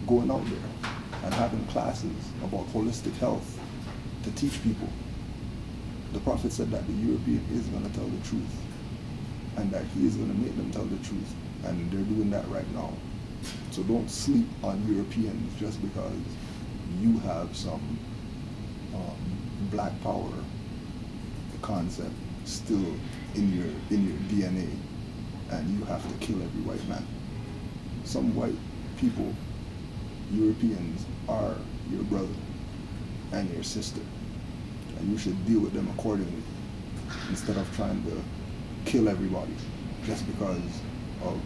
going out there and having classes about holistic health to teach people. The Prophet said that the European is going to tell the truth and that he is going to make them tell the truth, and they're doing that right now. So don't sleep on Europeans just because you have some black power concept still in your DNA, and you have to kill every white man. Some white people, Europeans, are your brother and your sister, and you should deal with them accordingly instead of trying to kill everybody just because of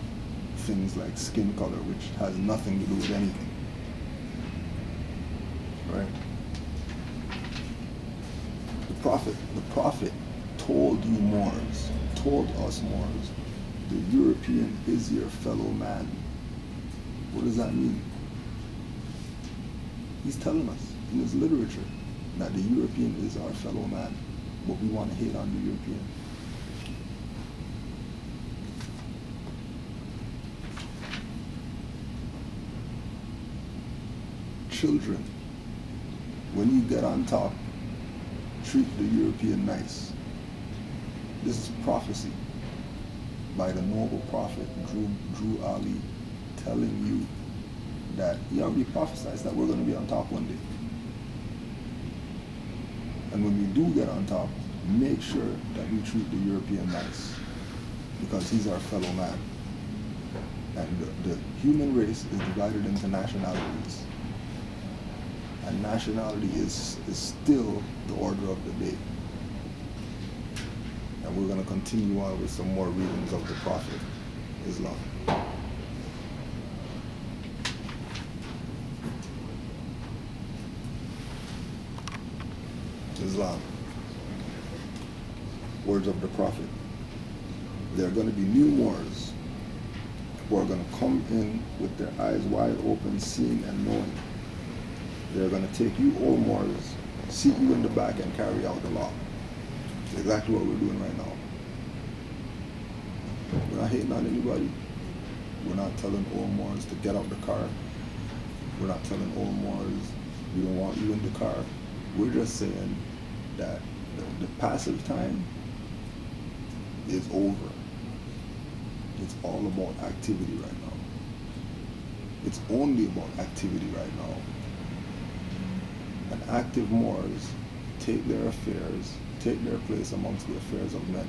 things like skin color, which has nothing to do with anything. Right? The Prophet told you Moors, told us Moors, the European is your fellow man. What does that mean? He's telling us in his literature that the European is our fellow man, but we want to hate on the European. Children, when you get on top, treat the European nice. This is prophecy by the noble prophet Drew Ali, telling you that he already prophesied that we're going to be on top one day. And when we do get on top, make sure that we treat the European nice, because he's our fellow man. And the human race is divided into nationalities. And nationality is still the order of the day. And we're going to continue on with some more readings of the Prophet, Islam. Islam. Words of the Prophet. There are going to be new Moors who are going to come in with their eyes wide open, seeing and knowing. They're going to take you old Moors, seat you in the back and carry out the law. It's exactly what we're doing right now. We're not hating on anybody. We're not telling old Moors to get out the car. We're not telling old Moors we don't want you in the car. We're just saying that the passive time is over. It's all about activity right now. It's only about activity right now. And active Moors take their affairs, take their place amongst the affairs of men.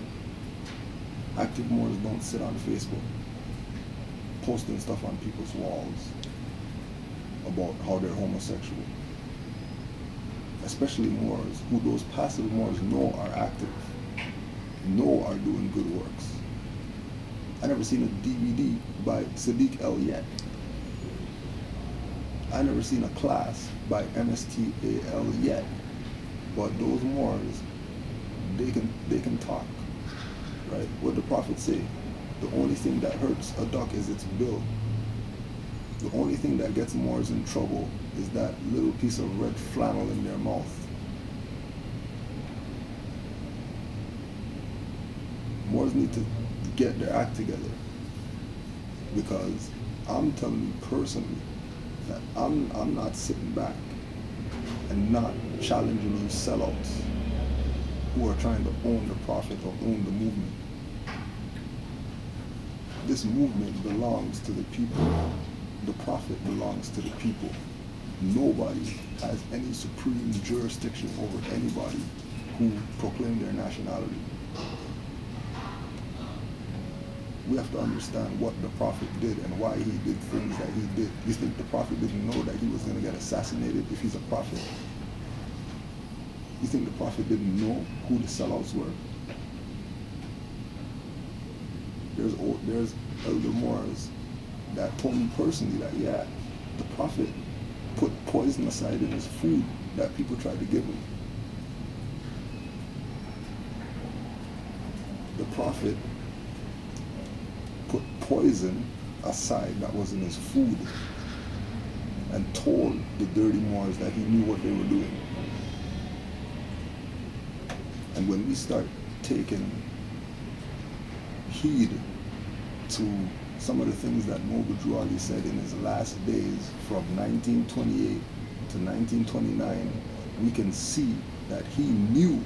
Active Moors don't sit on Facebook posting stuff on people's walls about how they're homosexual. Especially Moors, who those passive Moors know are active, know are doing good works. I never seen a DVD by Sadiq El yet. I never seen a class by MSTAL yet. But those Moors, they can talk, right? What the Prophet say? The only thing that hurts a duck is its bill. The only thing that gets Moors in trouble is that little piece of red flannel in their mouth. Moors need to get their act together, because I'm telling you personally that I'm not sitting back and not challenging you sellouts who are trying to own the Prophet or own the movement. This movement belongs to the people. The Prophet belongs to the people. Nobody has any supreme jurisdiction over anybody who proclaim their nationality. We have to understand what the Prophet did and why he did things that he did. You think the Prophet didn't know that he was going to get assassinated if he's a prophet? You think the Prophet didn't know who the sellouts were? There's elder Moors that told me personally that, yeah, the Prophet put poison aside in his food that people tried to give him. The Prophet put poison aside that was in his food and told the dirty Moors that he knew what they were doing. And when we start taking heed to some of the things that Noble Drew Ali said in his last days from 1928 to 1929, we can see that he knew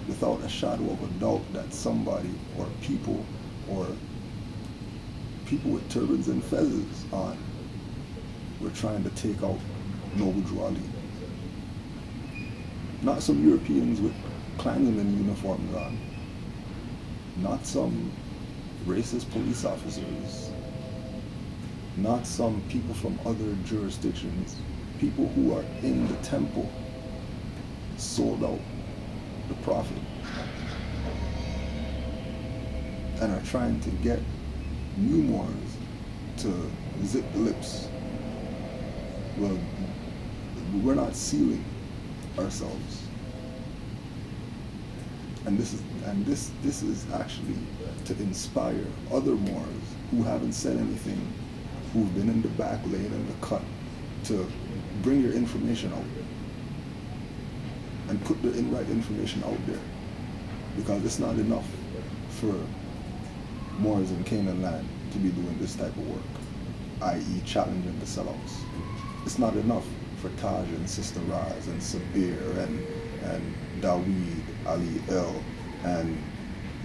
without a shadow of a doubt that somebody or people with turbans and feathers on were trying to take out Noble Drew Ali. Not some Europeans with Canaanland uniforms on. Not some racist police officers. Not some people from other jurisdictions. People who are in the temple sold out the Prophet and are trying to get new Moors to zip the lips. Well, we're not sealing ourselves. And this is actually to inspire other Moors who haven't said anything, who've been in the back lane and the cut, to bring your information out and put the right information out there, because it's not enough for Moors in Canaanland to be doing this type of work, i.e. challenging the sellouts. It's not enough for Taj and Sister Raz and Sabir and Daweed, Ali El, and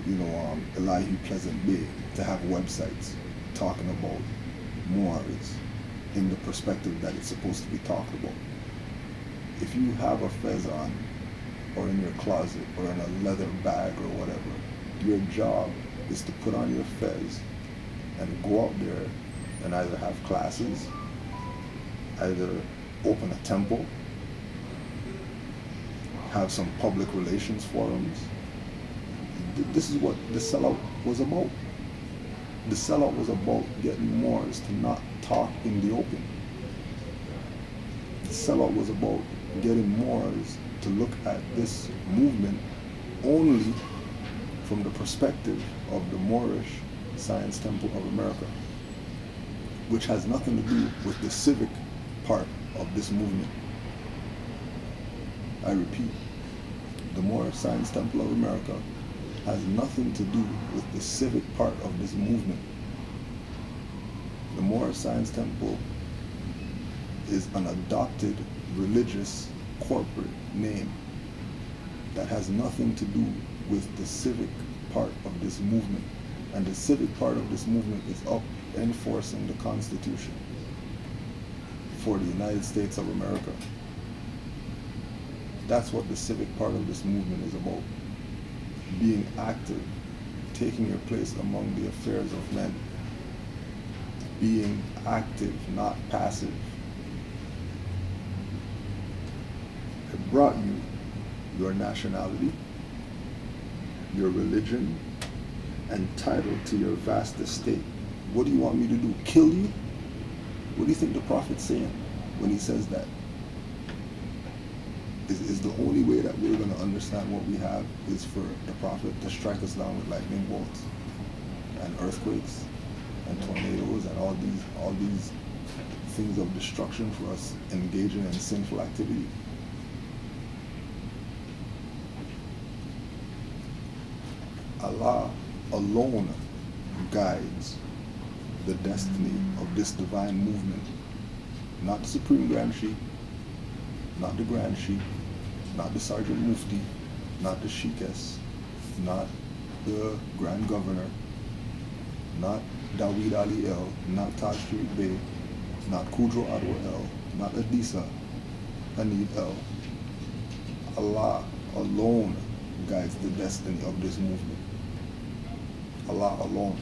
Elahi Pleasant Bay to have websites talking about Moors in the perspective that it's supposed to be talked about. If you have a fez on, or in your closet, or in a leather bag or whatever, your job is to put on your fez and go out there and either have classes, either open a temple, have some public relations forums. This is what the sellout was about. The sellout was about getting Moors to not talk in the open. The sellout was about getting Moors to look at this movement only from the perspective of the Moorish Science Temple of America, which has nothing to do with the civic part of this movement. I repeat, the Moorish Science Temple of America has nothing to do with the civic part of this movement. The Moorish Science Temple is an adopted religious corporate name that has nothing to do with the civic part of this movement. And the civic part of this movement is up enforcing the Constitution for the United States of America. That's what the civic part of this movement is about. Being active, taking your place among the affairs of men. Being active, not passive. I brought you your nationality, your religion, and title to your vast estate. What do you want me to do? Kill you? What do you think the Prophet's saying when he says that? Is the only way that we're going to understand what we have is for the Prophet to strike us down with lightning bolts and earthquakes and tornadoes and all these things of destruction for us engaging in sinful activity? Allah alone guides the destiny of this divine movement. Not the Supreme Grand Sheikh, not the Grand Sheikh, not the Sergeant Mufti, not the Sheikhess, not the Grand Governor, not Daweed Ali El, not Taj Street Bey, not Kudro Adwa El, not Adisa Hanid El. Allah alone guides the destiny of this movement. Allah alone.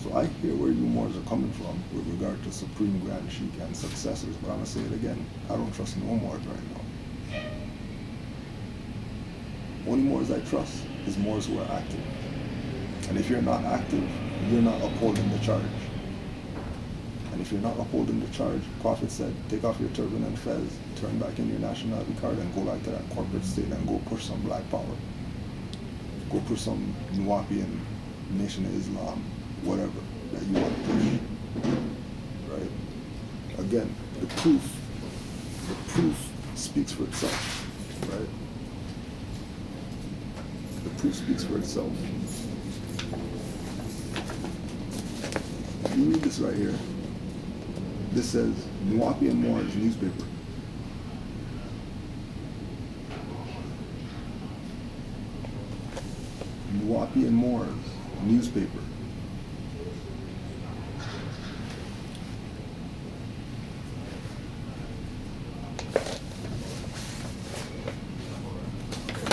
So I hear where you Moors are coming from with regard to Supreme Grand Sheikh and successors, but I'm going to say it again. I don't trust no Moors right now. Only Moors I trust is Moors who are active. And if you're not active, you're not upholding the charge. And if you're not upholding the charge, Prophet said, take off your turban and fez, turn back in your nationality card and go back to that corporate state and go push some black power. Go push some Nuwapian Nation of Islam, whatever that you want to push, right? Again, the proof speaks for itself, right? The proof speaks for itself. you read this right here, this says Nuwapian Moors newspaper. Nuwapian Moors newspaper.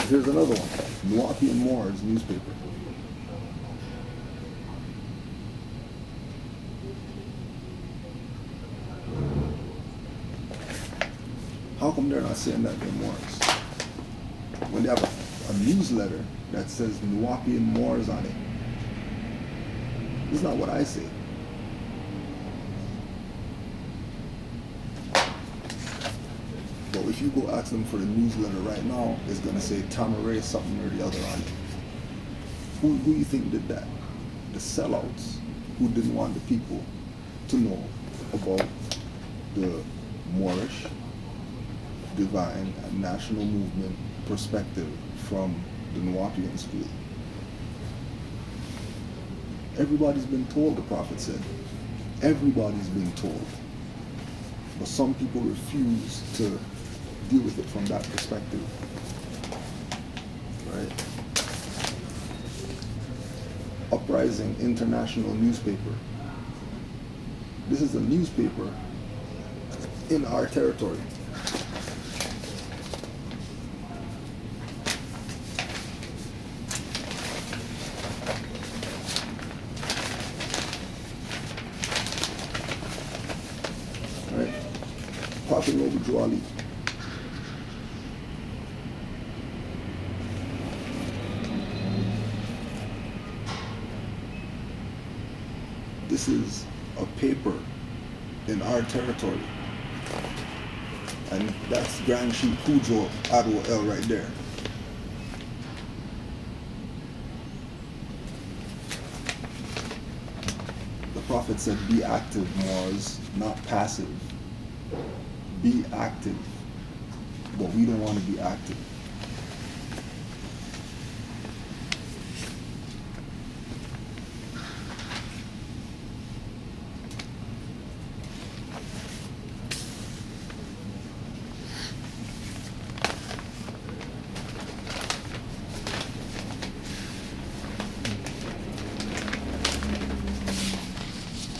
Here's another one, Nuwapian Moors newspaper. How come they're not saying that they're Moors? When they have a newsletter that says Nuwapian Moors on it. This is not what I say. But if you go ask them for the newsletter right now, it's going to say Tamaray something or the other on it. Who you think did that? The sellouts who didn't want the people to know about the Moorish, divine, and national movement perspective from the Nuwapian school. Everybody's been told, the Prophet said. Everybody's been told. But some people refuse to deal with it from that perspective. Right? Uprising International newspaper. This is a newspaper in our territory. Right? Prophet Noble Juali. This is a paper in our territory. And that's Grand Chief Kujo Adwo El right there. The Prophet said, be active, Moors, not passive. Be active. But we don't want to be active.